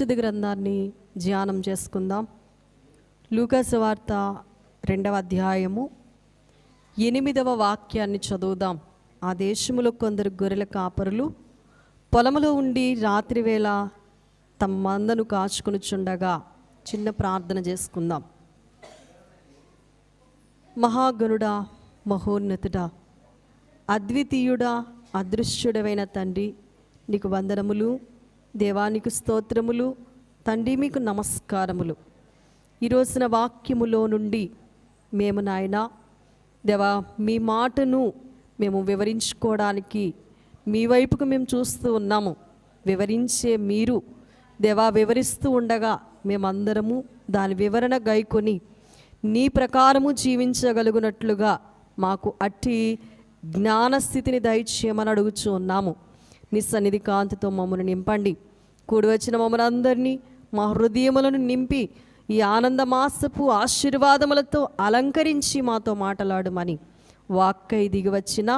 పరిశుద్ధ గ్రంథాన్ని ధ్యానం చేసుకుందాం. లూకాసు వార్త 2వ అధ్యాయము 8వ వాక్యాన్ని చదువుదాం. ఆ దేశములో కొందరు గొర్రెల కాపరులు పొలములో ఉండి రాత్రివేళ తమ మందను కాచుకొనుచుండగా. చిన్న ప్రార్థన చేసుకుందాం. మహాగణుడా, మహోన్నతుడా, అద్వితీయుడా, అదృశ్యుడమైన తండ్రి, నీకు వందనములు. దేవానికి స్తోత్రములు. తండ్రి, మీకు నమస్కారములు. ఈరోజున వాక్యములో నుండి మేము నాయనా దేవా మీ మాటను మేము వివరించుకోవడానికి మీ వైపుకు మేము చూస్తూ ఉన్నాము. వివరించే మీరు దేవా వివరిస్తూ ఉండగా మేమందరము దాని వివరణ గైకొని నీ ప్రకారము జీవించగలుగునట్లుగా మాకు అట్టి జ్ఞానస్థితిని దయచేయమని అడుగుచూ ఉన్నాము. నీ సన్నిధి కాంతితో మమ్మల్ని నింపండి. కూడి వచ్చిన మమ్మల్ని అందరినీ మా హృదయములను నింపి ఈ ఆనందమాసపు ఆశీర్వాదములతో అలంకరించి మాతో మాట్లాడమని వాక్కై దిగి వచ్చిన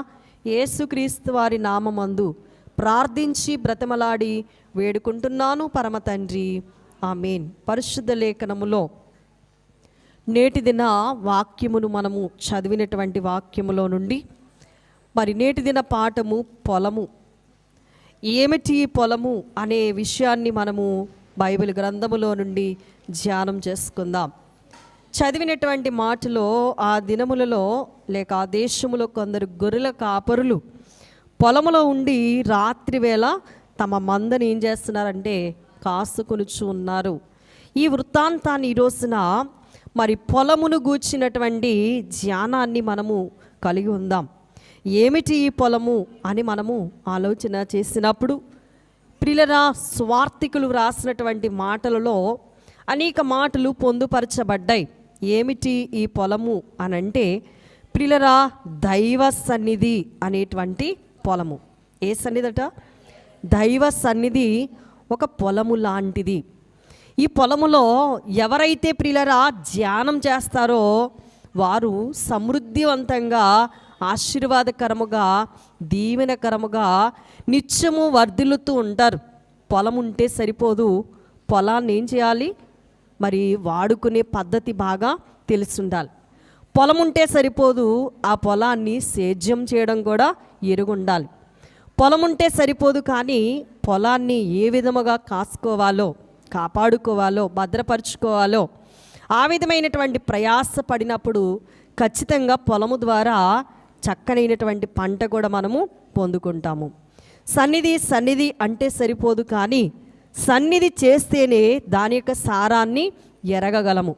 యేసుక్రీస్తు వారి నామమందు ప్రార్థించి బ్రతమలాడి వేడుకుంటున్నాను పరమ తండ్రి, ఆమేన్. పరిశుద్ధ లేఖనములో నేటి దిన వాక్యమును మనము చదివినటువంటి వాక్యములో నుండి మరి నేటి దిన పాఠము పొలము. ఏమిటి పొలము అనే విషయాన్ని మనము బైబిల్ గ్రంథములో నుండి ధ్యానం చేసుకుందాం. చదివినటువంటి మాటలో ఆ దినములలో లేక ఆ దేశములో కొందరు గొర్రెల కాపరులు పొలములో ఉండి రాత్రివేళ తమ మందని ఏం చేస్తున్నారంటే కాసుకొనుచు ఉన్నారు. ఈ వృత్తాంతాన్ని ఈ రోజున మరి పొలమును గూర్చినటువంటి ధ్యానాన్ని మనము కలిగి ఉందాం. ఏమిటి ఈ పొలము అని మనము ఆలోచన చేసినప్పుడు ప్రియులారా, స్వార్థికులు వ్రాసినటువంటి మాటలలో అనేక మాటలు పొందుపరచబడ్డాయి. ఏమిటి ఈ పొలము అని అంటే ప్రియులారా, దైవ సన్నిధి అనేటువంటి పొలము. ఏ సన్నిధట? దైవ సన్నిధి ఒక పొలము లాంటిది. ఈ పొలములో ఎవరైతే ప్రియులారా ధ్యానం చేస్తారో వారు సమృద్ధివంతంగా, ఆశీర్వాదకరముగా, దీవెనకరముగా నిత్యము వర్ధిల్లుతూ ఉంటారు. పొలం ఉంటే సరిపోదు, పొలాన్ని ఏం చేయాలి మరి వాడుకునే పద్ధతి బాగా తెలిసి ఉండాలి. పొలం ఉంటే సరిపోదు, ఆ పొలాన్ని సేద్యం చేయడం కూడా ఎరుగుండాలి. పొలం ఉంటే సరిపోదు, కానీ పొలాన్ని ఏ విధముగా కాసుకోవాలో, కాపాడుకోవాలో, భద్రపరుచుకోవాలో ఆ విధమైనటువంటి ప్రయాస పడినప్పుడు ఖచ్చితంగా పొలము ద్వారా చక్కనైనటువంటి పంట కూడా మనము పొందుకుంటాము. సన్నిధి అంటే సరిపోదు, కానీ సన్నిధి చేస్తేనే దాని యొక్క సారాన్ని ఎరగగలము.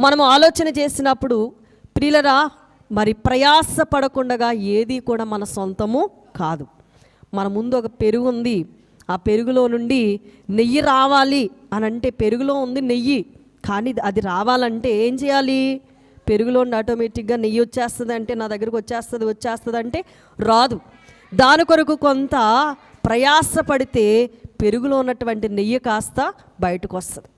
మనము ఆలోచన చేసినప్పుడు ప్రియులరా, మరి ప్రయాస పడకుండా ఏది కూడా మన సొంతము కాదు. మన ముందు ఒక పెరుగు ఉంది, ఆ పెరుగులో నుండి నెయ్యి రావాలి అని అంటే పెరుగులో ఉంది నెయ్యి, కానీ అది రావాలంటే ఏం చేయాలి? పెరుగులో ఆటోమేటిక్గా నెయ్యి వచ్చేస్తుంది అంటే నా దగ్గరకు వచ్చేస్తుంది అంటే రాదు. దాని కొరకు కొంత ప్రయాస పడితే పెరుగులో ఉన్నటువంటి నెయ్యి కాస్త బయటకు వస్తుంది.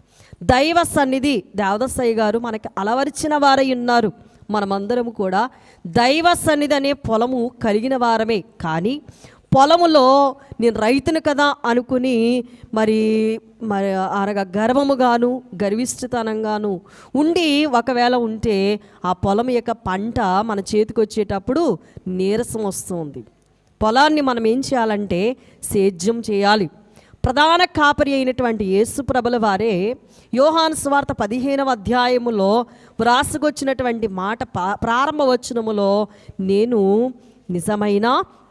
దైవ సన్నిధి దేవదసయ్య గారు మనకి అలవరిచిన వారై ఉన్నారు. మనమందరము కూడా దైవ సన్నిధి అనే పొలము కలిగిన వారమే. కానీ పొలములో నేను రైతును కదా అనుకుని మరి అనగా గర్వముగాను, గర్విష్ఠతనంగాను ఉండి ఒకవేళ ఉంటే ఆ పొలం యొక్క పంట మన చేతికి వచ్చేటప్పుడు నీరసం వస్తుంది. పొలాన్ని మనం ఏం చేయాలంటే సేద్యం చేయాలి. ప్రధాన కాపరి అయినటువంటి యేసు ప్రభుల వారే యోహాను సువార్త 15వ అధ్యాయములో వ్రాసుకొచ్చినటువంటి మాట ప్రారంభ వచనములో, నేను నిజమైన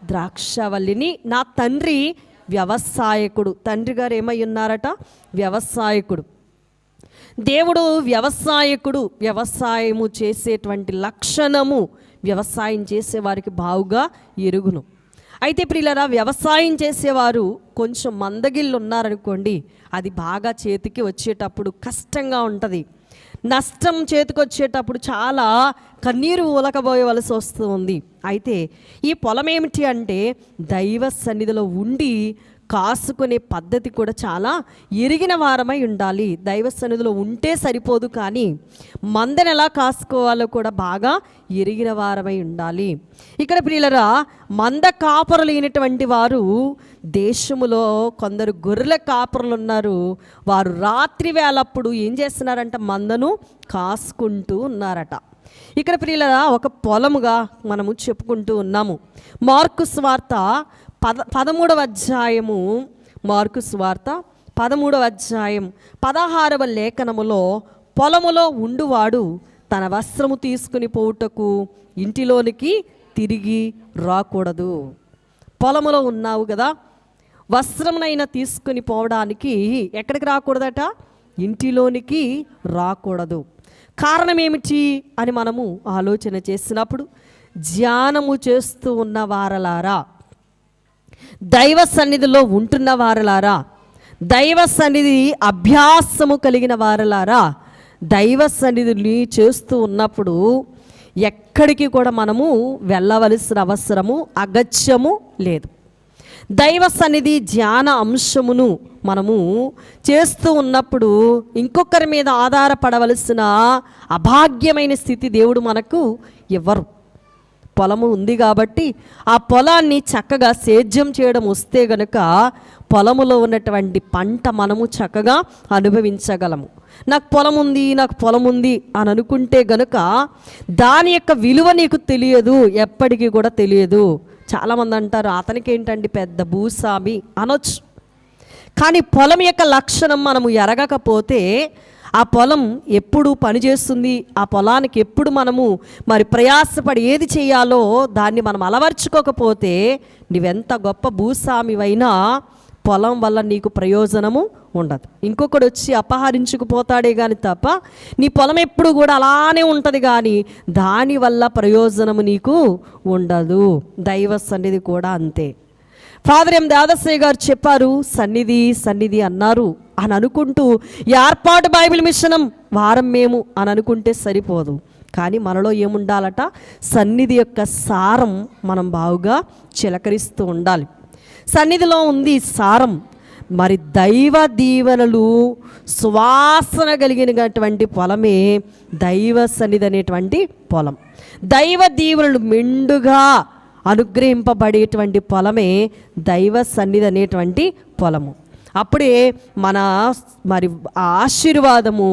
ద్రాక్షవల్లిని, నా తండ్రి వ్యవసాయకుడు. తండ్రి గారు ఏమై ఉన్నారట? వ్యవసాయకుడు. దేవుడు వ్యవసాయకుడు. వ్యవసాయము చేసేటువంటి లక్షణము వ్యవసాయం చేసేవారికి బావుగా ఎరుగును. అయితే ప్రియులారా, వ్యవసాయం చేసేవారు కొంచెం మందగిళ్ళు ఉన్నారనుకోండి, అది బాగా చేతికి వచ్చేటప్పుడు కష్టంగా ఉంటుంది. నష్టం చేతికి వచ్చేటప్పుడు చాలా కన్నీరు ఉలకబోయవలసి వస్తుంది. అయితే ఈ పొలం ఏమిటి అంటే దైవ సన్నిధిలో ఉండి కాసుకునే పద్ధతి కూడా చాలా ఎరిగిన వారమై ఉండాలి. దైవ సన్నిధిలో ఉంటే సరిపోదు, కానీ మందను ఎలా కాసుకోవాలో కూడా బాగా ఎరిగిన వారమై ఉండాలి. ఇక్కడ ప్రియులరా, మంద కాపరులు అయినటువంటి వారు, దేశములో కొందరు గొర్రెల కాపరులు ఉన్నారు. వారు రాత్రి వేళప్పుడు ఏం చేస్తున్నారంట? మందను కాసుకుంటూ ఉన్నారట. ఇక్కడ ప్రియులరా, ఒక పొలముగా మనము చెప్పుకుంటూ ఉన్నాము. మార్కు సువార్త 13వ అధ్యాయము, మార్కు సువార్త 13వ అధ్యాయం 16వ లేఖనములో, పొలములో ఉండువాడు తన వస్త్రము తీసుకుని పోవుటకు ఇంటిలోనికి తిరిగి రాకూడదు. పొలములో ఉన్నావు కదా, వస్త్రమునైనా తీసుకుని పోవడానికి ఎక్కడికి రాకూడదట? ఇంటిలోనికి రాకూడదు. కారణం ఏమిటి అని మనము ఆలోచన చేసినప్పుడు, ధ్యానము చేస్తూ ఉన్న వారలారా, దైవ సన్నిధిలో ఉంటున్న వారలారా, దైవ సన్నిధి అభ్యాసము కలిగిన వారలారా, దైవ సన్నిధిని చేస్తూ ఉన్నప్పుడు ఎక్కడికి కూడా మనము వెళ్ళవలసిన అవసరము, అగత్యము లేదు. దైవ సన్నిధి ధ్యాన అంశమును మనము చేస్తూ ఉన్నప్పుడు ఇంకొకరి మీద ఆధారపడవలసిన అభాగ్యమైన స్థితి దేవుడు మనకు ఇవ్వరు. పొలము ఉంది కాబట్టి ఆ పొలాన్ని చక్కగా సేద్యం చేయడం వస్తే గనుక పొలములో ఉన్నటువంటి పంట మనము చక్కగా అనుభవించగలము. నాకు పొలం ఉంది, నాకు పొలం ఉంది అని అనుకుంటే గనుక దాని యొక్క విలువ నీకు తెలియదు, ఎప్పటికీ కూడా తెలియదు. చాలామంది అంటారు, అతనికి ఏంటండి పెద్ద భూస్వామి అనొచ్చు. కానీ పొలం యొక్క లక్షణం మనము ఎరగకపోతే, ఆ పొలం ఎప్పుడు పనిచేస్తుంది, ఆ పొలానికి ఎప్పుడు మనము మరి ప్రయాసపడి ఏది చేయాలో దాన్ని మనం అలవర్చుకోకపోతే, నువ్వెంత గొప్ప భూస్వామివైనా పొలం వల్ల నీకు ప్రయోజనము ఉండదు. ఇంకొకడు వచ్చి అపహరించుకుపోతాడే కానీ తప్ప నీ పొలం ఎప్పుడు కూడా అలానే ఉంటుంది, కానీ దానివల్ల ప్రయోజనము నీకు ఉండదు. దైవ సన్నిధి కూడా అంతే. ఫాదర్ ఎం దాదాశ్రీ గారు చెప్పారు, సన్నిధి సన్నిధి అన్నారు అని అనుకుంటూ ఏర్పాటు బైబిల్ మిషనం వారం మేము అని అనుకుంటే సరిపోదు. కానీ మనలో ఏముండాలట? సన్నిధి యొక్క సారం మనం బాగుగా చిలకరిస్తూ ఉండాలి. సన్నిధిలో ఉంది సారం. మరి దైవ దీవెనలు సువాసన కలిగినటువంటి పొలమే దైవ సన్నిధి అనేటువంటి పొలం. దైవ దీవెనలు మెండుగా అనుగ్రహింపబడేటువంటి పొలమే దైవ సన్నిధి అనేటువంటి పొలము. అప్పుడే మన మరి ఆశీర్వాదము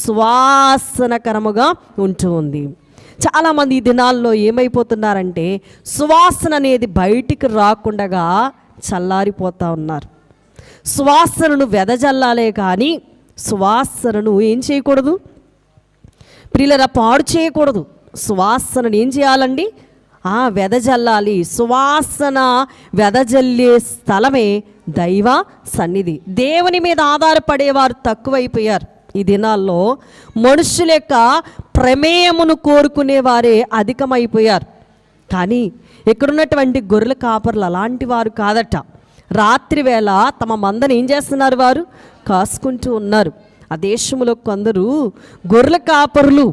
సువాసనకరముగా ఉంటూ ఉంది. చాలామంది ఈ దినాల్లో ఏమైపోతున్నారంటే, సువాసన అనేది బయటికి రాకుండా చల్లారిపోతూ ఉన్నారు. సువాసనను వెదజల్లాలే కానీ సువాసనను ఏం చేయకూడదు ప్రియులరా, పాడు చేయకూడదు. సువాసనను ఏం చేయాలండి? వెదజల్లాలి. సువాసన వెదజల్లే స్థలమే దైవ సన్నిధి. దేవుని మీద ఆధారపడేవారు తక్కువైపోయారు ఈ దినాల్లో. మనుషుల యొక్క ప్రమేయమును కోరుకునే వారే అధికమైపోయారు. కానీ ఇక్కడున్నటువంటి గొర్రెల కాపర్లు అలాంటి వారు కాదట. రాత్రి వేళ తమ మందని ఏం చేస్తున్నారు? వారు కాసుకుంటూ ఉన్నారు. ఆ దేశంలో కొందరు గొర్రెల కాపరులు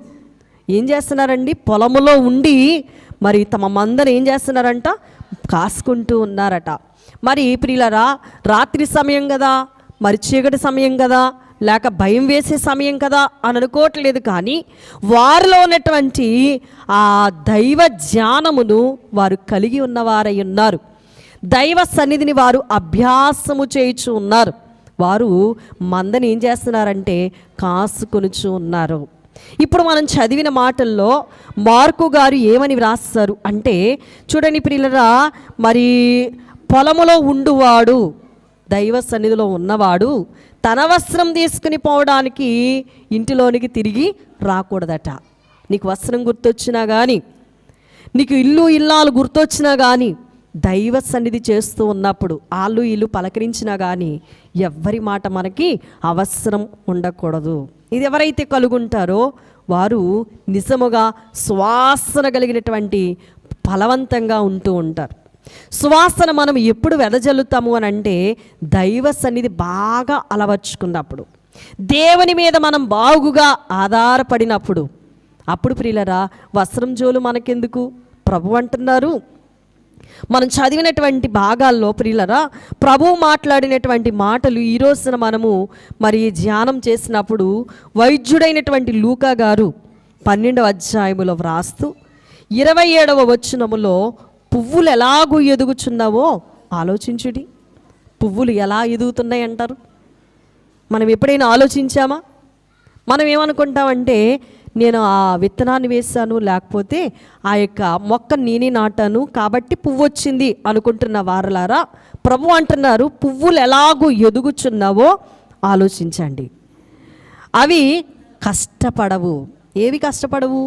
ఏం చేస్తున్నారండి? పొలములో ఉండి మరి తమ మందని ఏం చేస్తున్నారంట? కాసుకుంటూ ఉన్నారట. మరి ప్రియులరా, రాత్రి సమయం కదా, మరి చీకటి సమయం కదా, లేక భయం వేసే సమయం కదా అని అనుకోవట్లేదు. కానీ వారిలో ఉన్నటువంటి ఆ దైవ జ్ఞానమును వారు కలిగి ఉన్నవారై ఉన్నారు. దైవ సన్నిధిని వారు అభ్యాసము చేయించు ఉన్నారు. వారు మందని ఏం చేస్తున్నారంటే కాసుకొనుచు ఉన్నారు. ఇప్పుడు మనం చదివిన మాటల్లో మార్కు గారు ఏమని వ్రాస్తారు అంటే, చూడండి ప్రియులరా, మరి పొలములో ఉండువాడు, దైవ సన్నిధిలో ఉన్నవాడు తన వస్త్రం తీసుకుని పోవడానికి ఇంటిలోనికి తిరిగి రాకూడదట. నీకు వస్త్రం గుర్తొచ్చినా కానీ, నీకు ఇల్లు ఇల్లాలు గుర్తొచ్చినా కానీ, దైవ సన్నిధి చేస్తూ ఉన్నప్పుడు ఆళ్ళు ఇల్లు పలకరించినా కానీ ఎవ్వరి మాట మనకి అవసరం ఉండకూడదు. ఇది ఎవరైతే కలుగుంటారో వారు నిజముగా సువాసన కలిగినటువంటి ఫలవంతంగా ఉంటూ ఉంటారు. సువాసన మనం ఎప్పుడు వెదజల్లుతాము అని అంటే, దైవ సన్నిధి బాగా అలవర్చుకున్నప్పుడు, దేవుని మీద మనం బాగుగా ఆధారపడినప్పుడు. అప్పుడు ప్రియులరా, వస్త్రం జోలు మనకెందుకు? ప్రభు అంటున్నారు, మనం చదివినటువంటి భాగాల్లో ప్రియులరా ప్రభువు మాట్లాడినటువంటి మాటలు ఈ రోజున మనము మరి ధ్యానం చేసినప్పుడు వైద్యుడైనటువంటి లూకా గారు 12వ అధ్యాయములో వ్రాస్తూ 27వ వచనములో పువ్వులు ఎలాగూ ఎదుగుచున్నావో ఆలోచించుడి. పువ్వులు ఎలా ఎదుగుతున్నాయి అంటారు? మనం ఎప్పుడైనా ఆలోచించామా? మనం ఏమనుకుంటామంటే నేను ఆ విత్తనాన్ని వేశాను, లేకపోతే ఆ యొక్క మొక్క నేనే నాటాను కాబట్టి పువ్వు వచ్చింది అనుకుంటున్న వారలారా, ప్రభు అంటున్నారు పువ్వులు ఎలాగూ ఎదుగుచున్నావో ఆలోచించండి. అవి కష్టపడవు. ఏవి కష్టపడవు?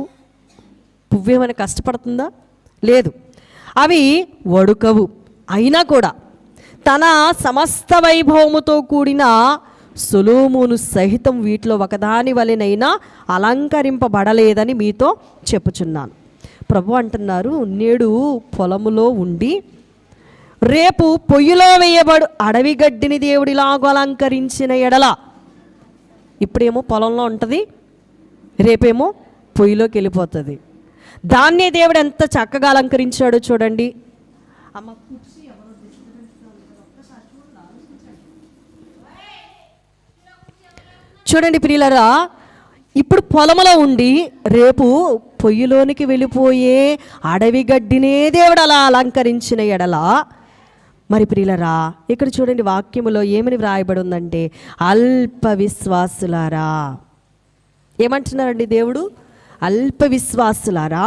పువ్వు ఏమైనా కష్టపడుతుందా? లేదు. అవి వడుకవు. అయినా కూడా తన సమస్త వైభవముతో కూడిన సొలొమోను సహితం వీటిలో ఒకదాని వలెనైనా అలంకరింపబడలేదని మీతో చెప్పుచున్నాను. ప్రభు అంటున్నారు, నేడు పొలములో ఉండి రేపు పొయ్యిలో వేయబడు అడవి గడ్డిని దేవుడిలాగా అలంకరించిన ఎడల, ఇప్పుడేమో పొలంలో ఉంటుంది, రేపేమో పొయ్యిలోకి వెళ్ళిపోతుంది. దాన్నే దేవుడు ఎంత చక్కగా అలంకరించాడో చూడండి. అమ్మ చూడండి ప్రియులరా, ఇప్పుడు పొలంలో ఉండి రేపు పొయ్యిలోనికి వెళ్ళిపోయే అడవి గడ్డినే దేవుడు అలా అలంకరించిన ఎడల, మరి ప్రియులరా ఇక్కడ చూడండి వాక్యములో ఏమని వ్రాయబడి ఉందంటే, అల్ప విశ్వాసులారా. ఏమంటున్నారండి దేవుడు? అల్ప విశ్వాసులారా,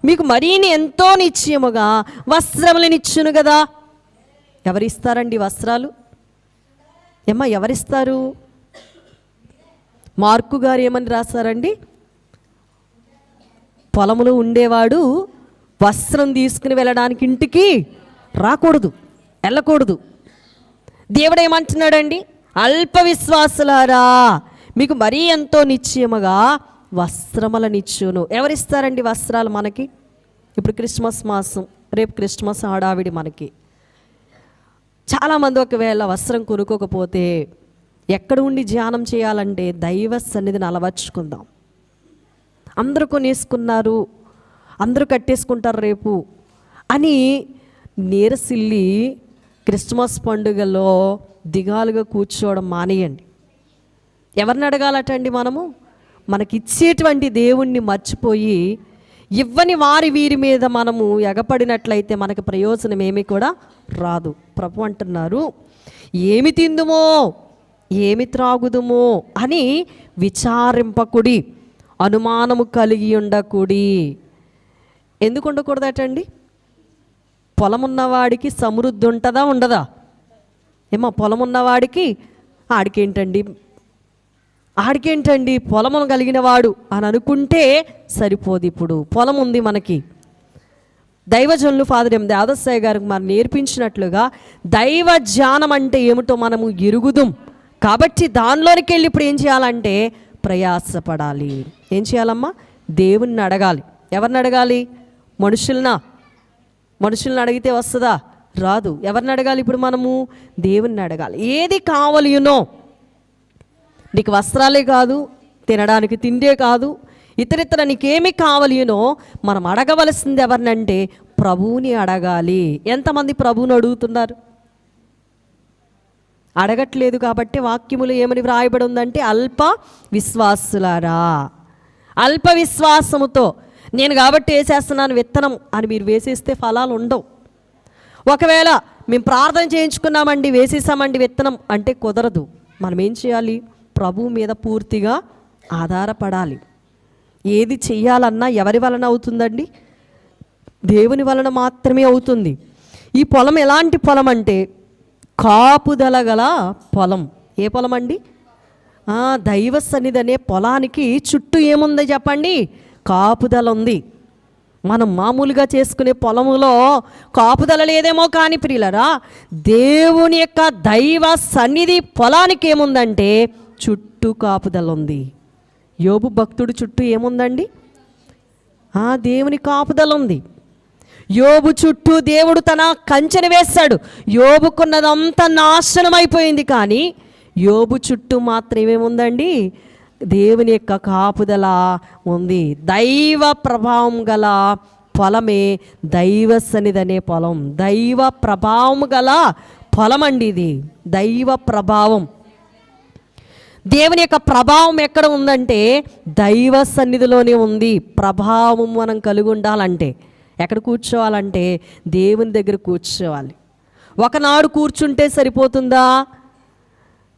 మీకు మరీని ఎంతో నిశ్చయముగా వస్త్రములనిచ్చును కదా. ఎవరిస్తారండి వస్త్రాలు? ఏమ్మా ఎవరిస్తారు? మార్కు గారు ఏమని రాశారండి? పొలములో ఉండేవాడు వస్త్రం తీసుకుని వెళ్ళడానికి ఇంటికి రాకూడదు, వెళ్ళకూడదు. దేవుడు ఏమంటున్నాడండి? అల్ప విశ్వాసులారా, మీకు మరీ ఎంతో నిశ్చయముగా వస్త్రములనిచ్చును. ఎవరిస్తారండి వస్త్రాలు మనకి? ఇప్పుడు క్రిస్మస్ మాసం, రేపు క్రిస్మస్ హడావిడి మనకి. చాలామంది ఒకవేళ వస్త్రం కొనుక్కోకపోతే ఎక్కడ ఉండి ధ్యానం చేయాలంటే దైవ సన్నిధిని అలవర్చుకుందాం. అందరూ కొనేసుకున్నారు, అందరూ కట్టేసుకుంటారు రేపు అని నీరసిల్లి క్రిస్మస్ పండుగలో దిగాలుగా కూర్చోవడం మానేయండి. ఎవరిని అడగాలటండి మనము? మనకిచ్చేటువంటి దేవుణ్ణి మర్చిపోయి ఇవ్వని వారి వీరి మీద మనము ఎగపడినట్లయితే మనకు ప్రయోజనం ఏమీ కూడా రాదు. ప్రభు అంటున్నారు, ఏమి తిందుమో ఏమి త్రాగుదుమో అని విచారింపకుడి, అనుమానము కలిగి ఉండకుడి. ఎందుకు ఉండకూడదటండి? పొలం ఉన్నవాడికి సమృద్ధి ఉంటుందా ఉండదా? ఏమో పొలం ఉన్నవాడికి ఆడికేంటండి పొలమును కలిగిన వాడు అని అనుకుంటే సరిపోదు. ఇప్పుడు పొలం ఉంది మనకి. దైవజనులు ఫాదర్ ఎం దాదస్సాయి గారికి మనం నేర్పించినట్లుగా దైవ ధ్యానం అంటే ఏమిటో మనము ఎరుగుదాం. కాబట్టి దానిలోనికి వెళ్ళి ఇప్పుడు ఏం చేయాలంటే ప్రయాసపడాలి. ఏం చేయాలమ్మా? దేవుణ్ణి అడగాలి. ఎవరిని అడగాలి? మనుషుల్ని అడిగితే వస్తుందా? రాదు. ఎవరిని అడగాలి ఇప్పుడు మనము? దేవుణ్ణి అడగాలి. ఏది కావాలినో, నీకు వస్త్రాలే కాదు, తినడానికి తిండే కాదు, ఇతరితర నీకేమి కావాలినో మనం అడగవలసింది ఎవరినంటే ప్రభువుని అడగాలి. ఎంతమంది ప్రభువుని అడుగుతున్నారు? అడగట్లేదు. కాబట్టి వాక్యములు ఏమని వ్రాయబడి ఉందంటే, అల్ప విశ్వాసులారా. అల్ప విశ్వాసముతో నేను కాబట్టి వేసేస్తున్నాను విత్తనం అని మీరు వేసేస్తే ఫలాలు ఉండవు. ఒకవేళ మేము ప్రార్థన చేయించుకున్నామండి, వేసేసామండి విత్తనం అంటే కుదరదు. మనం ఏం చేయాలి? ప్రభువు మీద పూర్తిగా ఆధారపడాలి. ఏది చెయ్యాలన్నా ఎవరి వలన అవుతుందండి? దేవుని వలన మాత్రమే అవుతుంది. ఈ పొలం ఎలాంటి పొలం అంటే కాపుదల గల పొలం. ఏ పొలం అండి? దైవ సన్నిధి అనే పొలానికి చుట్టూ ఏముంది చెప్పండి? కాపుదల ఉంది. మనం మామూలుగా చేసుకునే పొలములో కాపుదల లేదేమో కానీ ప్రియులరా, దేవుని యొక్క దైవ సన్నిధి పొలానికి ఏముందంటే చుట్టూ కాపుదల ఉంది. యోబు భక్తుడు చుట్టూ ఏముందండి? దేవుని కాపుదల ఉంది. యోబు చుట్టూ దేవుడు తన కంచెను వేశాడు. యోబుకున్నదంతా నాశనం అయిపోయింది, కానీ యోబు చుట్టూ మాత్రం ఏమేముందండి? దేవుని యొక్క కాపుదల ఉంది. దైవ ప్రభావం గల పొలమే దైవ సన్నిధి అనే పొలం. దైవ ప్రభావం గల పొలం అండి ఇది. దైవ ప్రభావం, దేవుని యొక్క ప్రభావం ఎక్కడ ఉందంటే దైవ సన్నిధిలోనే ఉంది. ప్రభావం మనం కలిగి ఉండాలంటే ఎక్కడ కూర్చోవాలంటే దేవుని దగ్గర కూర్చోవాలి. ఒకనాడు కూర్చుంటే సరిపోతుందా?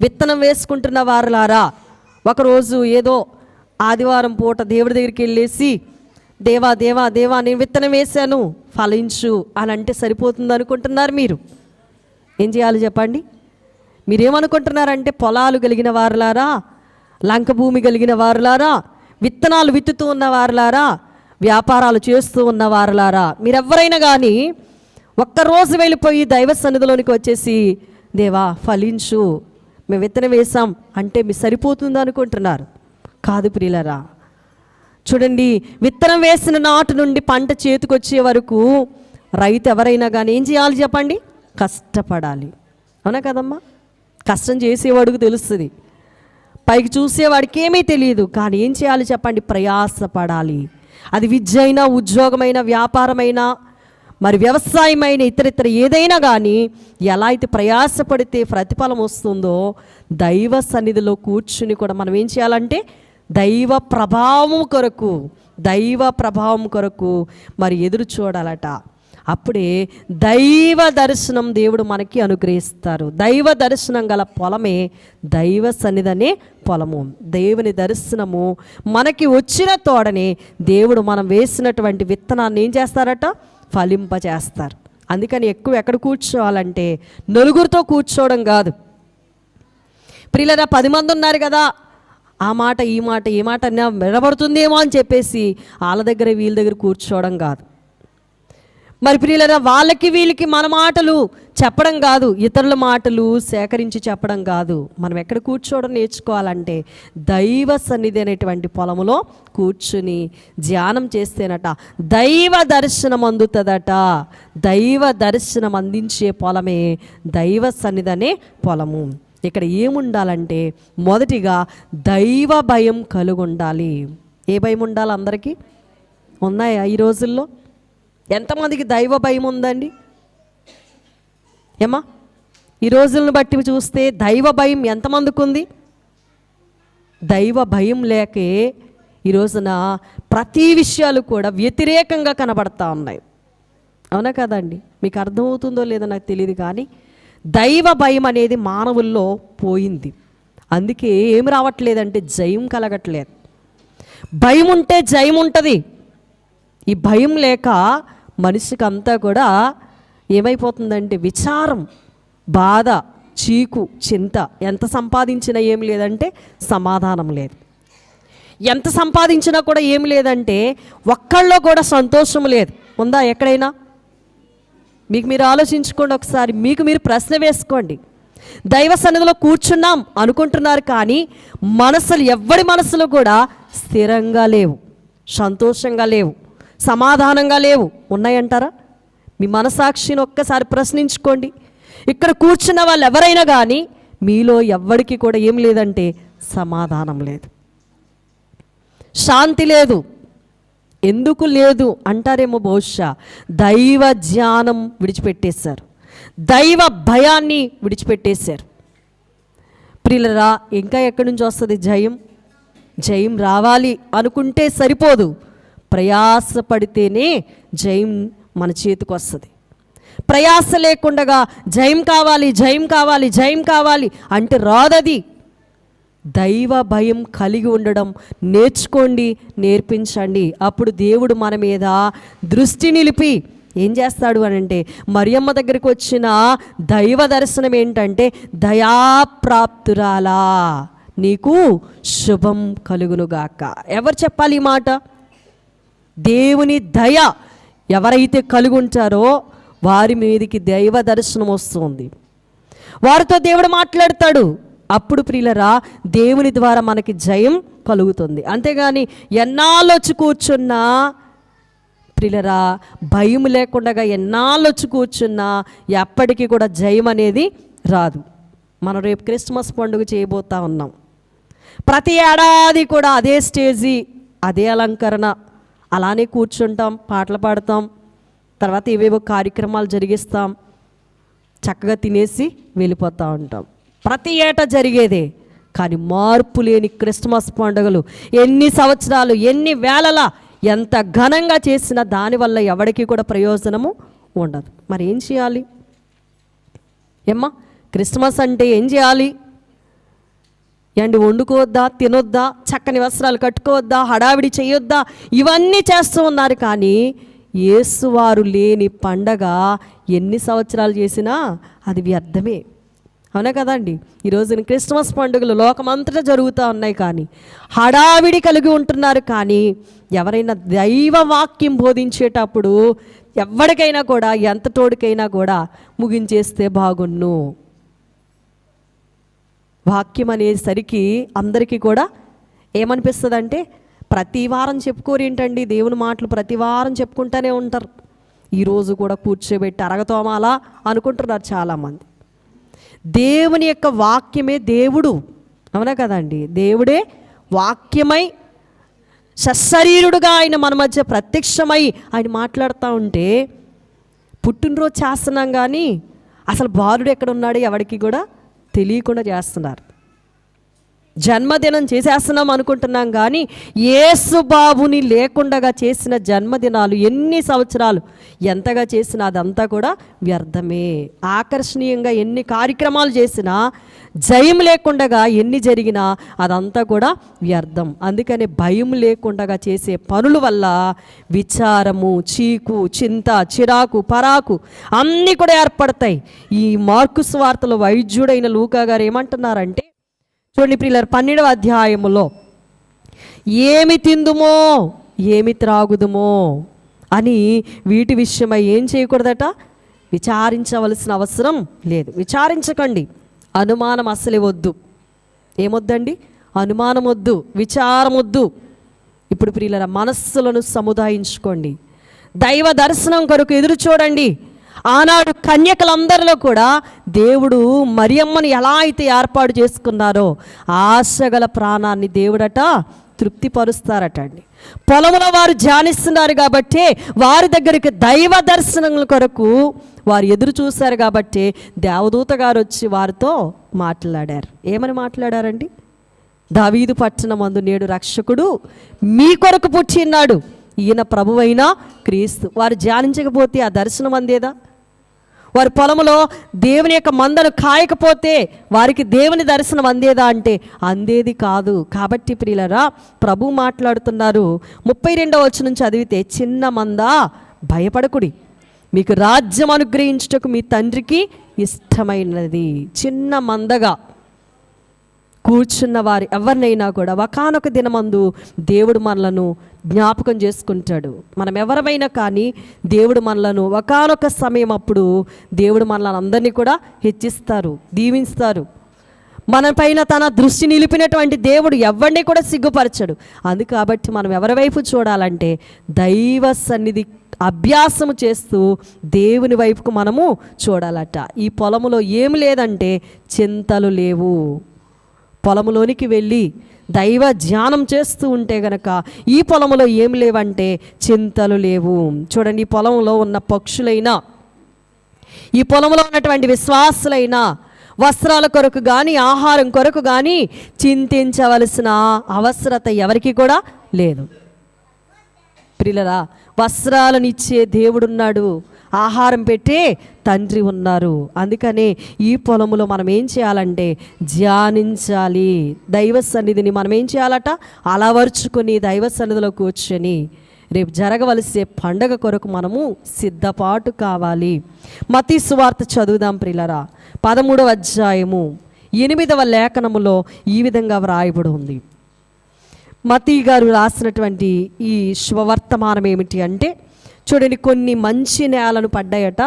విత్తనం వేసుకుంటున్న వారులారా, ఒకరోజు ఏదో ఆదివారం పూట దేవుడి దగ్గరికి వెళ్ళేసి దేవా దేవా దేవా నేను విత్తనం వేశాను ఫలించు అని అంటే సరిపోతుంది అనుకుంటున్నారు మీరు? ఏం చేయాలి చెప్పండి? మీరేమనుకుంటున్నారంటే పొలాలు కలిగిన వారులారా, లంక భూమి కలిగిన వారులారా, విత్తనాలు విత్తుతూ ఉన్న వారులారా, వ్యాపారాలు చేస్తూ ఉన్న వారులారా, మీరెవరైనా కానీ ఒక్కరోజు వెళ్ళిపోయి దైవ సన్నిధిలోనికి వచ్చేసి దేవా ఫలించు మేము విత్తనం వేసాం అంటే మీ సరిపోతుంది అనుకుంటున్నారు. కాదు ప్రియులరా, చూడండి, విత్తనం వేసిన నాటు నుండి పంట చేతికొచ్చే వరకు రైతు ఎవరైనా కానీ ఏం చేయాలి చెప్పండి? కష్టపడాలి. అవునా కదమ్మా? కష్టం చేసేవాడికి తెలుస్తుంది, పైకి చూసేవాడికి ఏమీ తెలియదు. కానీ ఏం చేయాలి చెప్పండి? ప్రయాసపడాలి. అది విద్య అయినా, ఉద్యోగమైనా, వ్యాపారమైనా, మరి వ్యవసాయమైన, ఇతరితర ఏదైనా కానీ ఎలా అయితే ప్రయాసపడితే ప్రతిఫలం వస్తుందో దైవ సన్నిధిలో కూర్చుని కూడా మనం ఏం చేయాలంటే దైవ ప్రభావం కొరకు మరి ఎదురు చూడాలట. అప్పుడే దైవ దర్శనం దేవుడు మనకి అనుగ్రహిస్తారు. దైవ దర్శనం గల పొలమే దైవ సన్నిధి అనే పొలము. దేవుని దర్శనము మనకి వచ్చిన తోడనే దేవుడు మనం వేసినటువంటి విత్తనాన్ని ఏం చేస్తారట? ఫలింపచేస్తారు. అందుకని ఎక్కువ ఎక్కడ కూర్చోవాలంటే నలుగురితో కూర్చోవడం కాదు. ప్రియులరా, 10 మంది ఉన్నారు కదా, ఆ మాట ఈ మాట ఏ మాట అన్నా వినబడుతుందేమో అని చెప్పేసి వాళ్ళ దగ్గర వీళ్ళ దగ్గర కూర్చోవడం కాదు. మరి ప్రియులరా, వాళ్ళకి వీళ్ళకి మన మాటలు చెప్పడం కాదు, ఇతరుల మాటలు సేకరించి చెప్పడం కాదు. మనం ఎక్కడ కూర్చోవడం నేర్చుకోవాలంటే దైవ సన్నిధి అనేటువంటి పొలములో కూర్చుని ధ్యానం చేస్తేనట దైవ దర్శనం అందుతుందట. దైవ దర్శనం అందించే పొలమే దైవ సన్నిధి అనే పొలము. ఇక్కడ ఏముండాలంటే మొదటిగా దైవ భయం కలిగి ఉండాలి. ఏ భయం ఉండాలి? అందరికీ ఉన్నాయా ఈ రోజుల్లో? ఎంతమందికి దైవ భయం ఉందండి? ఏమా ఈ రోజులను బట్టి చూస్తే దైవ భయం ఎంతమందికి ఉంది? దైవ భయం లేకే ఈ రోజున ప్రతి విషయాలు కూడా వ్యతిరేకంగా కనబడతా ఉన్నాయి. అవునా కదండి? మీకు అర్థమవుతుందో లేదో నాకు తెలియదు, కానీ దైవ భయం అనేది మానవుల్లో పోయింది. అందుకే ఏమి రావట్లేదంటే జయం కలగట్లేదు. భయం ఉంటే జయం ఉంటుంది. ఈ భయం లేక మనిషికి అంతా కూడా ఏమైపోతుందంటే విచారం, బాధ, చీకు, చింత. ఎంత సంపాదించినా ఏం లేదంటే సమాధానం లేదు. ఎంత సంపాదించినా కూడా ఏం లేదంటే ఒక్కళ్ళలో కూడా సంతోషం లేదు. ఉందా ఎక్కడైనా? మీకు మీరు ఆలోచించుకోండి ఒకసారి, మీకు మీరు ప్రశ్న వేసుకోండి. దైవ సన్నిధిలో కూర్చున్నాం అనుకుంటున్నారు, కానీ మనసులు ఎవరి మనసులు కూడా స్థిరంగా లేవు, సంతోషంగా లేవు, సమాధానంగా లేవు. ఉన్నాయంటారా? మీ మనసాక్షిని ఒక్కసారి ప్రశ్నించుకోండి. ఇక్కడ కూర్చున్న వాళ్ళు ఎవరైనా కానీ మీలో ఎవ్వడికి కూడా ఏం లేదంటే సమాధానం లేదు, శాంతి లేదు. ఎందుకు లేదు అంటారేమో బహుశా దైవ ధ్యానం విడిచిపెట్టేశారు, దైవ భయాన్ని విడిచిపెట్టేశారు. ప్రియులరా, ఇంకా ఎక్కడి నుంచి వస్తుంది జయం? జయం రావాలి అనుకుంటే సరిపోదు, ప్రయాసపడితేనే జయం మన చేతికి వస్తుంది. ప్రయాస లేకుండా జయం కావాలి, జయం కావాలి, జయం కావాలి అంటే రాదది. దైవ భయం కలిగి ఉండడం నేర్చుకోండి, నేర్పించండి. అప్పుడు దేవుడు మన మీద దృష్టి నిలిపి ఏం చేస్తాడు అని అంటే, మరియమ్మ దగ్గరికి వచ్చిన దైవ దర్శనం ఏంటంటే, దయాప్రాప్తురాలా నీకు శుభం కలుగునుగాక. ఎవరు చెప్పాలి ఈ మాట? దేవుని దయ ఎవరైతే కలిగి ఉంటారో వారి మీదకి దైవ దర్శనం వస్తుంది, వారితో దేవుడు మాట్లాడతాడు. అప్పుడు ప్రియులరా, దేవుని ద్వారా మనకి జయం కలుగుతుంది. అంతేగాని ఎన్నాళ్ళు వచ్చి కూర్చున్నా ప్రియులరా, భయం లేకుండా ఎన్నాళ్ళు వచ్చి కూర్చున్నా ఎప్పటికీ కూడా జయం అనేది రాదు. మనం రేపు క్రిస్మస్ పండుగ చేయబోతా ఉన్నాం. ప్రతి ఏడాది కూడా అదే స్టేజీ, అదే అలంకరణ, అలానే కూర్చుంటాం, పాటలు పాడతాం, తర్వాత ఏవేవో కార్యక్రమాలు జరిగిస్తాం, చక్కగా తినేసి వెళ్ళిపోతూ ఉంటాం. ప్రతి ఏటా జరిగేదే. కానీ మార్పు లేని క్రిస్మస్ పండుగలు ఎన్ని సంవత్సరాలు, ఎన్ని వేళలా, ఎంత ఘనంగా చేసినా దానివల్ల ఎవరికి కూడా ప్రయోజనము ఉండదు. మరి ఏం చేయాలి? ఏమ్మా, క్రిస్మస్ అంటే ఏం చేయాలి? ఏంటి, వండుకోవద్దా, తినొద్దా, చక్కని వస్త్రాలు కట్టుకోవద్దా, హడావిడి చేయొద్దా? ఇవన్నీ చేస్తూ ఉన్నారు. కానీ యేసువారు లేని పండగ ఎన్ని సంవత్సరాలు చేసినా అది వ్యర్థమే. అవునా కదండి? ఈరోజు క్రిస్మస్ పండుగలు లోకమంతటా జరుగుతూ ఉన్నాయి, కానీ హడావిడి కలిగి ఉంటున్నారు. కానీ ఎవరైనా దైవ వాక్యం బోధించేటప్పుడు ఎవరికైనా కూడా, ఎంత తోడికైనా కూడా ముగించేస్తే బాగున్ను. వాక్యం అనేసరికి అందరికీ కూడా ఏమనిపిస్తుంది అంటే, ప్రతి వారం చెప్పుకోరేంటండి దేవుని మాటలు, ప్రతి వారం చెప్పుకుంటూనే ఉంటారు. ఈరోజు కూడా కూర్చోబెట్టి అరగతోమాలా అనుకుంటున్నారు చాలామంది. దేవుని యొక్క వాక్యమే దేవుడు. అవునా కదండి? దేవుడే వాక్యమై సశరీరుడుగా ఆయన మన మధ్య ప్రత్యక్షమై ఆయన మాట్లాడుతూ ఉంటే, పుట్టినరోజు చేస్తున్నాం కానీ అసలు బాలుడు ఎక్కడ ఉన్నాడో ఎవరికి కూడా తెలియకుండా చేస్తున్నారు. జన్మదినం చేసేస్తున్నాం అనుకుంటున్నాం, కానీ యేసు బాబుని లేకుండా చేసిన జన్మదినాలు ఎన్ని సంవత్సరాలు ఎంతగా చేసినా అదంతా కూడా వ్యర్థమే. ఆకర్షణీయంగా ఎన్ని కార్యక్రమాలు చేసినా, జయం లేకుండా ఎన్ని జరిగినా అదంతా కూడా వ్యర్థం. అందుకని భయం లేకుండా చేసే పనుల వల్ల విచారము, చీకు, చింత, చిరాకు, పరాకు అన్నీ కూడా ఏర్పడతాయి. ఈ మార్కు సువార్తలో వైద్యుడైన లూకా గారు ఏమంటున్నారంటే, చూడండి ప్రియులారా, 12వ అధ్యాయములో ఏమి తిందుమో ఏమి త్రాగుదుమో అని వీటి విషయమై ఏం చేయకూడదట? విచారించవలసిన అవసరం లేదు. విచారించకండి, అనుమానం అసలే వద్దు. ఏమొద్దండి? అనుమానం వద్దు, విచారం వద్దు. ఇప్పుడు ప్రియులారా, మనస్సులను సముదాయించుకోండి. దైవ దర్శనం కొరకు ఎదురు చూడండి. ఆనాడు కన్యకలందరిలో కూడా దేవుడు మరియమ్మను ఎలా అయితే ఏర్పాటు చేసుకున్నారో ఆశగల ప్రాణాన్ని దేవుడట తృప్తిపరుస్తారట అండి. పొలంలో వారు ధ్యానిస్తున్నారు కాబట్టి వారి దగ్గరికి దైవ దర్శనం కొరకు వారు ఎదురు చూశారు కాబట్టి దేవదూత గారు వచ్చి వారితో మాట్లాడారు. ఏమని మాట్లాడారండి? దావీదు పట్టణమందు నేడు రక్షకుడు మీ కొరకు పుట్టినాడు, ఈయన ప్రభువైన క్రీస్తు. వారు ధ్యానించకపోతే ఆ దర్శనం అందేదా? వారి పొలంలో దేవుని యొక్క మందను కాయకపోతే వారికి దేవుని దర్శనం అందేదా అంటే అందేది కాదు. కాబట్టి ప్రియులరా, ప్రభు మాట్లాడుతున్నారు. 32వ వచనం చదివితే, చిన్న మంద భయపడకుడి, మీకు రాజ్యం అనుగ్రహించుటకు మీ తండ్రికి ఇష్టమైనది. చిన్న మందగా కూర్చున్న వారు ఎవరినైనా కూడా ఒకానొక దినమందు దేవుడు మనలను జ్ఞాపకం చేసుకుంటాడు. మనం ఎవరమైనా కానీ దేవుడు మనలను ఒకానొక సమయం అప్పుడు దేవుడు మనలను అందరినీ కూడా హెచ్చిస్తారు, దీవిస్తారు. మన పైన తన దృష్టి నిలిపినటువంటి దేవుడు ఎవరిని కూడా సిగ్గుపరచడు. అందు కాబట్టి మనం ఎవరి వైపు చూడాలంటే దైవ సన్నిధి అభ్యాసము చేస్తూ దేవుని వైపుకు మనము చూడాలట. ఈ పొలములో ఏమి లేదంటే చింతలు లేవు. పొలములోనికి వెళ్ళి దైవ ధ్యానం చేస్తూ ఉంటే గనక ఈ పొలంలో ఏం లేవంటే చింతలు లేవు. చూడండి, ఈ పొలంలో ఉన్న పక్షులైనా, ఈ పొలంలో ఉన్నటువంటి విశ్వాసులైనా వస్త్రాల కొరకు కానీ ఆహారం కొరకు కానీ చింతించవలసిన అవసరత ఎవరికి కూడా లేదు. ప్రియులరా, వస్త్రాలనిచ్చే దేవుడున్నాడు, ఆహారం పెట్టే తండ్రి ఉన్నారు. అందుకనే ఈ పొలములో మనం ఏం చేయాలంటే ధ్యానించాలి. దైవ సన్నిధిని మనం ఏం చేయాలట? అలవర్చుకొని దైవ సన్నిధిలో కూర్చొని రేపు జరగవలసే పండగ కొరకు మనము సిద్ధపాటు కావాలి. మత్తయి సువార్త చదువుదాం ప్రియులరా. 13వ అధ్యాయము 8వ లేఖనములో ఈ విధంగా వ్రాయబడి ఉంది. మత్తయి గారు రాసినటువంటి ఈ శుభవర్తమానం ఏమిటి అంటే, చూడండి, కొన్ని మంచి నేలను పడ్డాయట.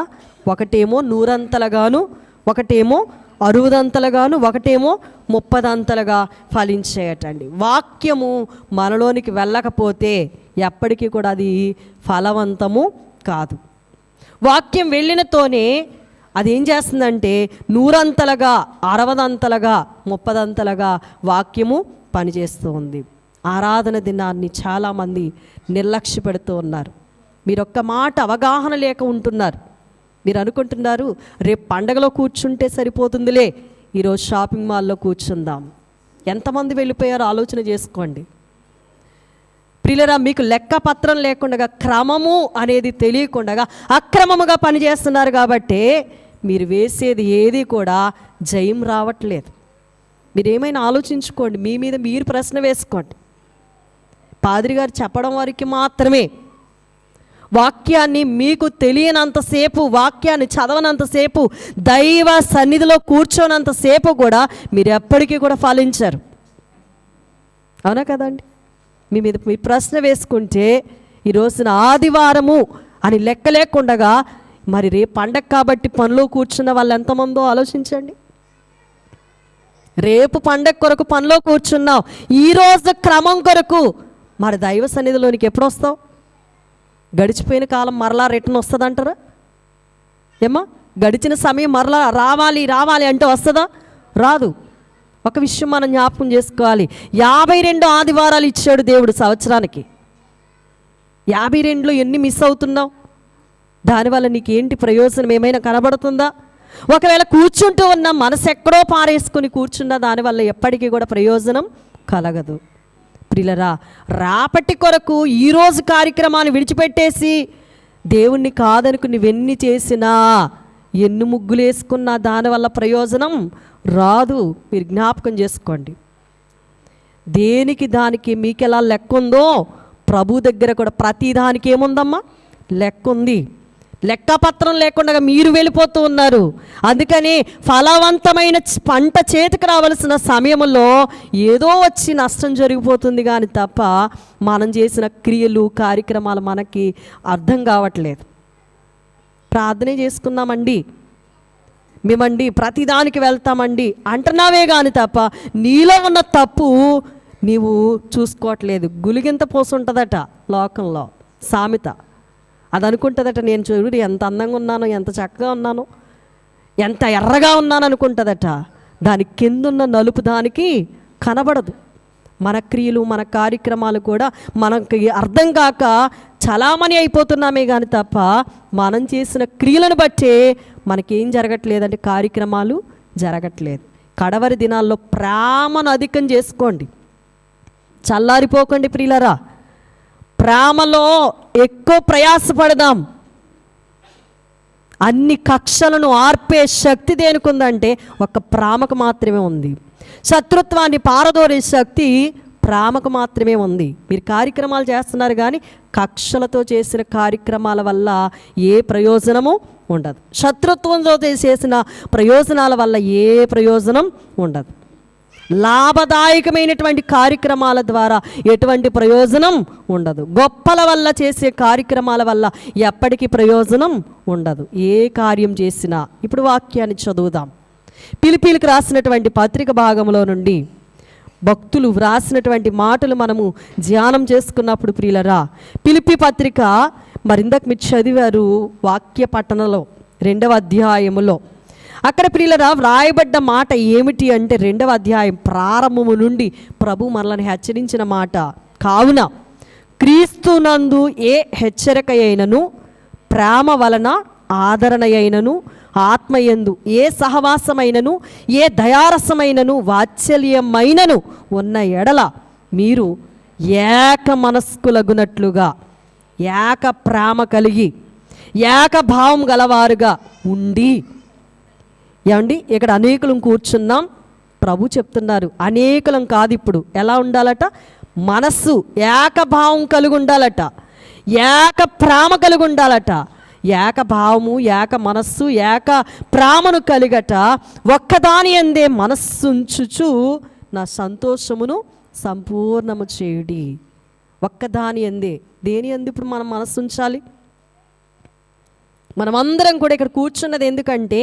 ఒకటేమో 100 ఒకటేమో 60 ఒకటేమో 30 ఫలించాయటండి. వాక్యము మనలోనికి వెళ్ళకపోతే ఎప్పటికీ కూడా అది ఫలవంతము కాదు. వాక్యం వెళ్ళినతోనే అది ఏం చేస్తుందంటే 100 60 30 వాక్యము పనిచేస్తూ ఉంది. ఆరాధన దినాన్ని చాలామంది నిర్లక్ష్య పెడుతూ ఉన్నారు. మీరు ఒక్క మాట అవగాహన లేక ఉంటున్నారు. మీరు అనుకుంటున్నారు రేపు పండగలో కూర్చుంటే సరిపోతుందిలే, ఈరోజు షాపింగ్ మాల్లో కూర్చుందాం. ఎంతమంది వెళ్ళిపోయారో ఆలోచన చేసుకోండి. ప్రియులరా, మీకు లెక్క పత్రం లేకుండా, క్రమము అనేది తెలియకుండా అక్రమముగా పనిచేస్తున్నారు కాబట్టి మీరు వేసేది ఏది కూడా జయం రావట్లేదు. మీరు ఏమైనా ఆలోచించుకోండి, మీ మీద మీరు ప్రశ్న వేసుకోండి. పాదిరి గారు చెప్పడం వారికి మాత్రమే, వాక్యాన్ని మీకు తెలియనంతసేపు, వాక్యాన్ని చదవనంతసేపు, దైవ సన్నిధిలో కూర్చోనంతసేపు కూడా మీరు ఎప్పటికీ కూడా ఫలించరు. అవునా కదండి? మీ మీద మీ ప్రశ్న వేసుకుంటే ఈ రోజున ఆదివారము అని లెక్క లేకుండగా మరి రేపు పండగ కాబట్టి పనిలో కూర్చున్న వాళ్ళు ఎంతమందో ఆలోచించండి. రేపు పండగ కొరకు పనిలో కూర్చున్నావు, ఈరోజు క్రమం కొరకు మరి దైవ సన్నిధిలోనికి ఎప్పుడు వస్తావు? గడిచిపోయిన కాలం మరలా రిటర్న్ వస్తుందంటారా? ఏమా, గడిచిన సమయం మరలా రావాలి అంటే వస్తుందా? రాదు. ఒక విషయం మనం జ్ఞాపకం చేసుకోవాలి, 52 ఆదివారాలు ఇచ్చాడు దేవుడు సంవత్సరానికి. 52లో ఎన్ని మిస్ అవుతున్నావు? దానివల్ల నీకేంటి ప్రయోజనం ఏమైనా కనబడుతుందా? ఒకవేళ కూర్చుంటూ ఉన్న మనసు ఎక్కడో పారేసుకుని కూర్చున్నా దానివల్ల ఎప్పటికీ కూడా ప్రయోజనం కలగదు. ప్రియులరా, రాపటి కొరకు ఈరోజు కార్యక్రమాన్ని విడిచిపెట్టేసి దేవుణ్ణి కాదనుకుని నువ్వెన్ని చేసినా, ఎన్ని ముగ్గులు వేసుకున్నా దానివల్ల ప్రయోజనం రాదు. మీరు జ్ఞాపకం చేసుకోండి. దేనికి దానికి మీకు ఎలా లెక్క ఉందో ప్రభు దగ్గర కూడా ప్రతిదానికి ఏముందమ్మా? లెక్క ఉంది. లెక్కపత్రం లేకుండా మీరు వెళ్ళిపోతూ ఉన్నారు. అందుకని ఫలవంతమైన పంట చేతికి రావాల్సిన సమయంలో ఏదో వచ్చి నష్టం జరిగిపోతుంది కానీ తప్ప మనం చేసిన క్రియలు కార్యక్రమాలు మనకి అర్థం కావట్లేదు. ప్రార్థనే చేసుకుందామండి, మేమండి ప్రతిదానికి వెళ్తామండి అంటున్నావే కానీ తప్ప నీలో ఉన్న తప్పు నీవు చూసుకోవట్లేదు. గులిగింత పోసుంటుందట లోకంలో సామెత. అది అనుకుంటుందట, నేను చూడు ఎంత అందంగా ఉన్నానో, ఎంత చక్కగా ఉన్నానో, ఎంత ఎర్రగా ఉన్నాను అనుకుంటుందట. దాని కిందున్న నలుపు దానికి కనబడదు. మన క్రియలు మన కార్యక్రమాలు కూడా మనకి అర్థం కాక చలామణి అయిపోతున్నామే కానీ తప్ప మనం చేసిన క్రియలను బట్టే మనకేం జరగట్లేదంటే కార్యక్రమాలు జరగట్లేదు. కడవరి దినాల్లో ప్రేమను అధికం చేసుకోండి, చల్లారిపోకండి ప్రియులరా. ప్రేమలో ఎక్కువ ప్రయాసపడదాం. అన్ని కక్షలను ఆర్పే శక్తి దేనికుందంటే ఒక ప్రేమకు మాత్రమే ఉంది. శత్రుత్వాన్ని పారదోరే శక్తి ప్రేమకు మాత్రమే ఉంది. మీరు కార్యక్రమాలు చేస్తున్నారు కానీ కక్షలతో చేసిన కార్యక్రమాల వల్ల ఏ ప్రయోజనము ఉండదు. శత్రుత్వంతో చేసిన ప్రయోజనాల వల్ల ఏ ప్రయోజనం ఉండదు. లాభదాయకమైనటువంటి కార్యక్రమాల ద్వారా ఎటువంటి ప్రయోజనం ఉండదు. గొప్పల వల్ల చేసే కార్యక్రమాల వల్ల ఎప్పటికీ ప్రయోజనం ఉండదు. ఏ కార్యం చేసినా. ఇప్పుడు వాక్యాన్ని చదువుదాం. పిలిపిలికి రాసినటువంటి పత్రిక భాగంలో నుండి భక్తులు వ్రాసినటువంటి మాటలు మనము ధ్యానం చేసుకున్నప్పుడు ప్రియులరా, పిలిపి పత్రిక మరిందకు మీరు చదివారు వాక్య పట్టణంలో 2వ అధ్యాయములో. అక్కడ ప్రియులరా వ్రాయబడ్డ మాట ఏమిటి అంటే 2వ అధ్యాయం ప్రారంభము నుండి ప్రభు మనల్ని హెచ్చరించిన మాట. కావున క్రీస్తునందు ఏ హెచ్చరిక అయినను, ప్రేమ వలన ఆదరణ అయినను, ఆత్మయందు ఏ సహవాసమైనను, ఏ దయారసమైనను, వాత్సల్యమైనను ఉన్న ఎడల మీరు ఏక మనస్కులగునట్లుగా, ఏక ప్రేమ కలిగి, ఏక భావం గలవారుగా ఉండి. ఏమండి, ఇక్కడ అనేకులం కూర్చున్నాం. ప్రభు చెప్తున్నారు అనేకులం కాదు, ఇప్పుడు ఎలా ఉండాలట? మనస్సు ఏకభావం కలిగి ఉండాలట, ఏక ప్రేమ కలిగి ఉండాలట. ఏక భావము, ఏక మనస్సు, ఏక ప్రేమను కలిగట. ఒక్కదాని అందే మనస్సుంచుచు నా సంతోషమును సంపూర్ణము చేయుడి. ఒక్కదాని అందే. దేని అందు ఇప్పుడు మనం మనస్సు ఉంచాలి? మనమందరం కూడా ఇక్కడ కూర్చున్నది ఎందుకంటే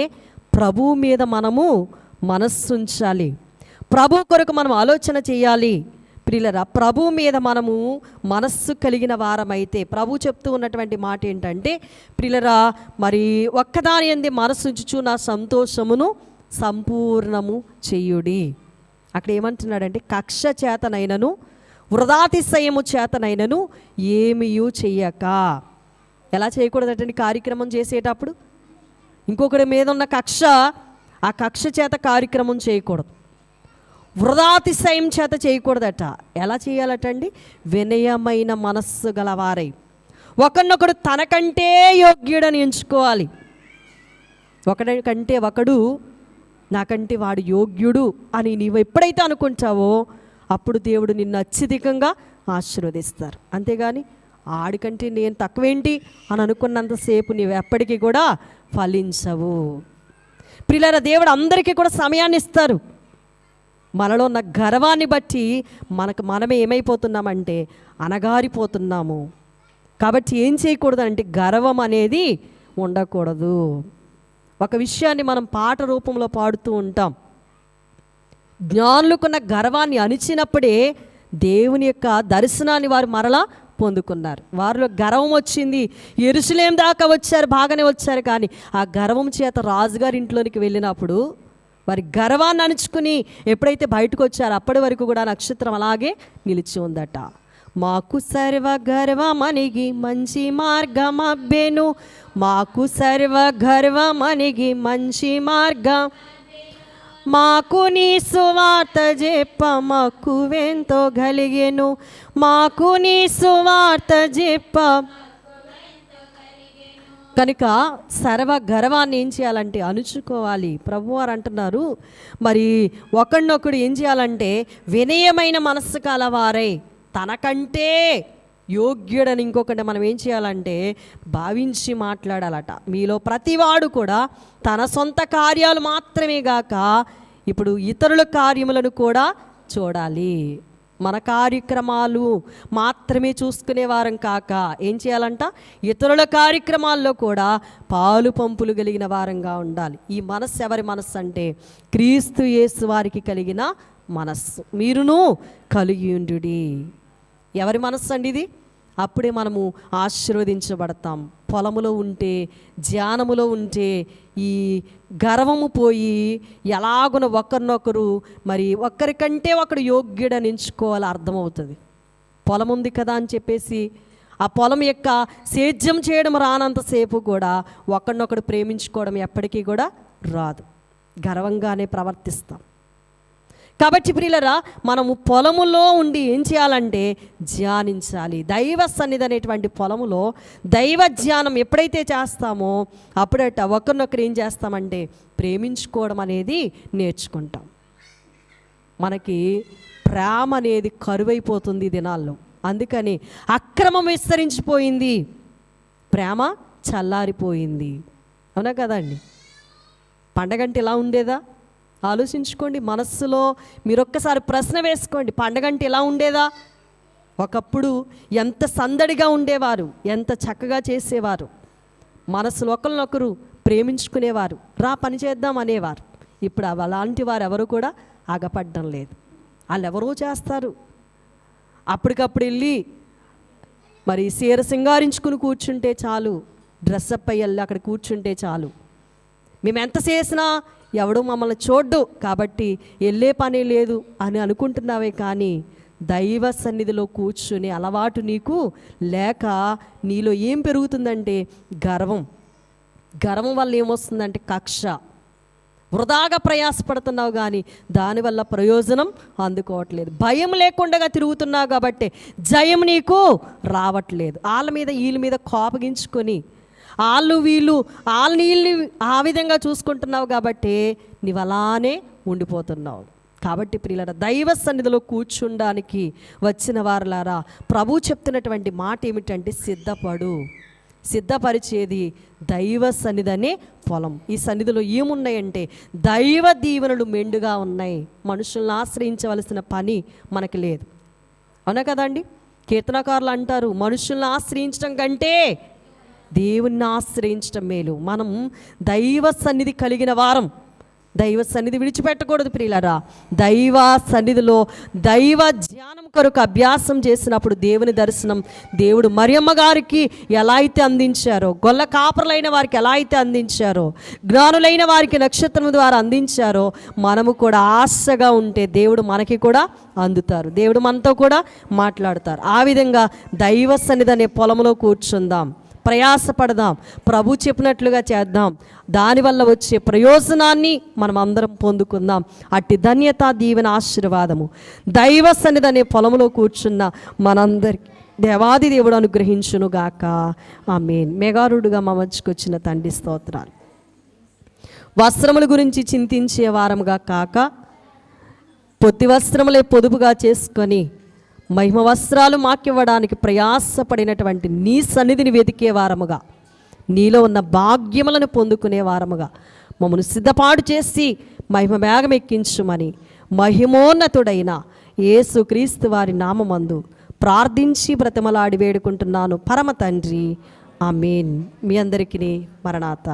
ప్రభు మీద మనము మనస్సు ఉంచాలి. ప్రభు కొరకు మనం ఆలోచన చేయాలి. ప్రియులరా, ప్రభు మీద మనము మనస్సు కలిగిన వారమైతే ప్రభు చెప్తూ ఉన్నటువంటి మాట ఏంటంటే ప్రియులరా, మరి ఒక్కదాని యందే మనస్సు ఉంచుచు నా సంతోషమును సంపూర్ణము చేయుడి. అక్కడ ఏమంటున్నాడంటే కక్ష చేతనైనను, వృధాతిశయము చేతనైనను ఏమీయూ చెయ్యక. ఎలా చేయకూడదటండి కార్యక్రమం చేసేటప్పుడు? ఇంకొకరి మీద ఉన్న కక్ష, ఆ కక్ష చేత కార్యక్రమం చేయకూడదు. వృధాతిశయం చేత చేయకూడదట. ఎలా చేయాలటండి? వినయమైన మనస్సు గలవారై ఒకరినొకడు తనకంటే యోగ్యుడని ఎంచుకోవాలి. ఒకడికంటే ఒకడు నాకంటే వాడు యోగ్యుడు అని నీవు ఎప్పుడైతే అనుకుంటావో అప్పుడు దేవుడు నిన్ను అత్యధికంగా ఆశీర్వదిస్తారు. అంతేగాని ఆడికంటే నేను తక్కువేంటి అని అనుకున్నంతసేపు నీవు ఎప్పటికీ కూడా ఫలించవు. ప్రియులారా, దేవుడు అందరికీ కూడా సమయాన్ని ఇస్తారు. మనలో ఉన్న గర్వాన్ని బట్టి మనమే ఏమైపోతున్నామంటే అణగారిపోతున్నాము. కాబట్టి ఏం చేయకూడదు అంటే గర్వం అనేది ఉండకూడదు. ఒక విషయాన్ని మనం పాట రూపంలో పాడుతూ ఉంటాం. జ్ఞానులకున్న గర్వాన్ని అణిచినప్పుడే దేవుని యొక్క దర్శనాన్ని వారు మరలా పొందుకున్నారు. వారిలో గర్వం వచ్చింది. యెరూషలేం దాకా వచ్చారు, బాగానే వచ్చారు. కానీ ఆ గర్వం చేత రాజుగారి ఇంట్లోనికి వెళ్ళినప్పుడు వారి గర్వాన్ని అణుచుకుని ఎప్పుడైతే బయటకు వచ్చారో అప్పటి వరకు కూడా నక్షత్రం అలాగే నిలిచి ఉందట. మాకు సర్వ గర్వమనిగి మంచి మార్గం అబ్బెను, మాకు సర్వ గర్వమనిగి మంచి మార్గం, మాకు నీ సువార్త చెప్ప మక్కువెంతో కలిగెను, మాకు నీ సువార్త చెప్ప. కనుక సర్వ గర్వాన్ని ఏం చేయాలంటే అణుచుకోవాలి. ప్రభువారు అంటున్నారు, మరి ఒకడినొకడు ఏం చేయాలంటే వినయమైన మనస్సు కలవారై తనకంటే యోగ్యుడని ఇంకొకటి మనం ఏం చేయాలంటే భావించి మాట్లాడాలట. మీలో ప్రతివాడు కూడా తన సొంత కార్యాలు మాత్రమే గాక ఇప్పుడు ఇతరుల కార్యములను కూడా చూడాలి. మన కార్యక్రమాలు మాత్రమే చూసుకునే వారం కాక ఏం చేయాలంట? ఇతరుల కార్యక్రమాల్లో కూడా పాలు పంపులు కలిగిన వారంగా ఉండాలి. ఈ మనస్సు ఎవరి మనస్సు అంటే క్రీస్తు యేసు వారికి కలిగిన మనస్సు. మీరును కలిగి ఉండుడి. ఎవరి మనస్సు అండి ఇది? అప్పుడే మనము ఆశీర్వదించబడతాం. పొలములో ఉంటే, ధ్యానములో ఉంటే ఈ గర్వము పోయి ఎలాగున ఒకరినొకరు మరి ఒక్కరికంటే ఒకడు యోగ్యుడని ఎంచుకోవాలి అర్థమవుతుంది. పొలం ఉంది కదా అని చెప్పేసి ఆ పొలం యొక్క సేద్యం చేయడం రానంతసేపు కూడా ఒకరినొకడు ప్రేమించుకోవడం ఎప్పటికీ కూడా రాదు. గర్వంగానే ప్రవర్తిస్తాం. కాబట్టి ప్రియులరా, మనము పొలములో ఉండి ఏం చేయాలంటే ధ్యానించాలి. దైవ సన్నిధి అనేటువంటి పొలములో దైవ ధ్యానం ఎప్పుడైతే చేస్తామో అప్పుడట ఒకరినొకరు ఏం చేస్తామంటే ప్రేమించుకోవడం అనేది నేర్చుకుంటాం. మనకి ప్రేమ అనేది కరువైపోతుంది ఈ దినాల్లో. అందుకని అక్రమం విస్తరించిపోయింది, ప్రేమ చల్లారిపోయింది. అవునా కదండి? పండగంటే ఇలా ఉండేదా? ఆలోచించుకోండి. మనస్సులో మీరొక్కసారి ప్రశ్న వేసుకోండి. పండగంటే ఎలా ఉండేదా? ఒకప్పుడు ఎంత సందడిగా ఉండేవారు, ఎంత చక్కగా చేసేవారు. మనస్సులో ఒకరినొకరు ప్రేమించుకునేవారు, రా పని చేద్దాం అనేవారు. ఇప్పుడు అలాంటి వారు ఎవరు కూడా ఆగపడడం లేదు. వాళ్ళు ఎవరో చేస్తారు. అప్పటికప్పుడు వెళ్ళి మరి చీర సింగారించుకుని కూర్చుంటే చాలు, డ్రెస్అప్ అయ్యి వెళ్ళి అక్కడ కూర్చుంటే చాలు. మేము ఎంత చేసినా ఎవడు మమ్మల్ని చూడ్డు కాబట్టి వెళ్ళే పని లేదు అని అనుకుంటున్నావే కానీ దైవ సన్నిధిలో కూర్చుని అలవాటు నీకు లేక నీలో ఏం పెరుగుతుందంటే గర్వం. గర్వం వల్ల ఏమొస్తుందంటే కక్ష. వృధాగా ప్రయాసపడుతున్నావు కానీ దానివల్ల ప్రయోజనం అందుకోవట్లేదు. భయం లేకుండా తిరుగుతున్నావు కాబట్టి జయం నీకు రావట్లేదు. వాళ్ళ మీద వీళ్ళ మీద కోపగించుకొని వాళ్ళు వీళ్ళు వాళ్ళని వీళ్ళని ఆ విధంగా చూసుకుంటున్నావు కాబట్టి నీవు అలానే ఉండిపోతున్నావు. కాబట్టి ప్రియులారా, దైవ సన్నిధిలో కూర్చుండానికి వచ్చిన వారులారా ప్రభు చెప్తున్నటువంటి మాట ఏమిటంటే సిద్ధపడు. సిద్ధపరిచేది దైవ సన్నిధి అనే పొలం. ఈ సన్నిధిలో ఏమున్నాయంటే దైవ దీవెనలు మెండుగా ఉన్నాయి. మనుషులను ఆశ్రయించవలసిన పని మనకి లేదు. అవునా కదండి? కీర్తనకారులు అంటారు, మనుషులను ఆశ్రయించడం కంటే దేవుణ్ణి ఆశ్రయించడం మేలు. మనం దైవ సన్నిధి కలిగిన వారం. దైవ సన్నిధి విడిచిపెట్టకూడదు ప్రియులారా. దైవ సన్నిధిలో దైవ ధ్యానం కొరకు అభ్యాసం చేసినప్పుడు దేవుని దర్శనం దేవుడు మరియమ్మ గారికి ఎలా అయితే అందించారో, గొల్ల కాపరులైన వారికి ఎలా అయితే అందించారో, జ్ఞానులైన వారికి నక్షత్రం ద్వారా అందించారో, మనము కూడా ఆశగా ఉంటే దేవుడు మనకి కూడా అందుతారు, దేవుడు మనతో కూడా మాట్లాడతారు. ఆ విధంగా దైవ సన్నిధి అనే పొలంలో కూర్చుందాం, ప్రయాసపడదాం, ప్రభు చెప్పినట్లుగా చేద్దాం. దానివల్ల వచ్చే ప్రయోజనాన్ని మనం అందరం పొందుకుందాం. అట్టి ధన్యత, దీవెన, ఆశీర్వాదము దైవ సన్నిధి అనే పొలంలో కూర్చున్న మనందరికి దేవాది దేవుడు అనుగ్రహించునుగాక. ఆమేన్. మెగారుడుగా మా మధ్యకు వచ్చిన తండ్రి స్తోత్రాలు. వస్త్రముల గురించి చింతించే వారముగా కాక పొత్తి వస్త్రములే పొదుపుగా చేసుకొని మహిమ వస్త్రాలు మాకివ్వడానికి ప్రయాసపడినటువంటి నీ సన్నిధిని వెతికే వారముగా, నీలో ఉన్న భాగ్యములను పొందుకునే వారముగా మమ్మను సిద్ధపాటు చేసి మహిమ మేఘం ఎక్కించుమని మహిమోన్నతుడైన యేసుక్రీస్తు వారి నామమందు ప్రార్థించి బ్రతిమలాడి వేడుకుంటున్నాను పరమ తండ్రి. ఆమేన్. మీ అందరికీ మరణాత.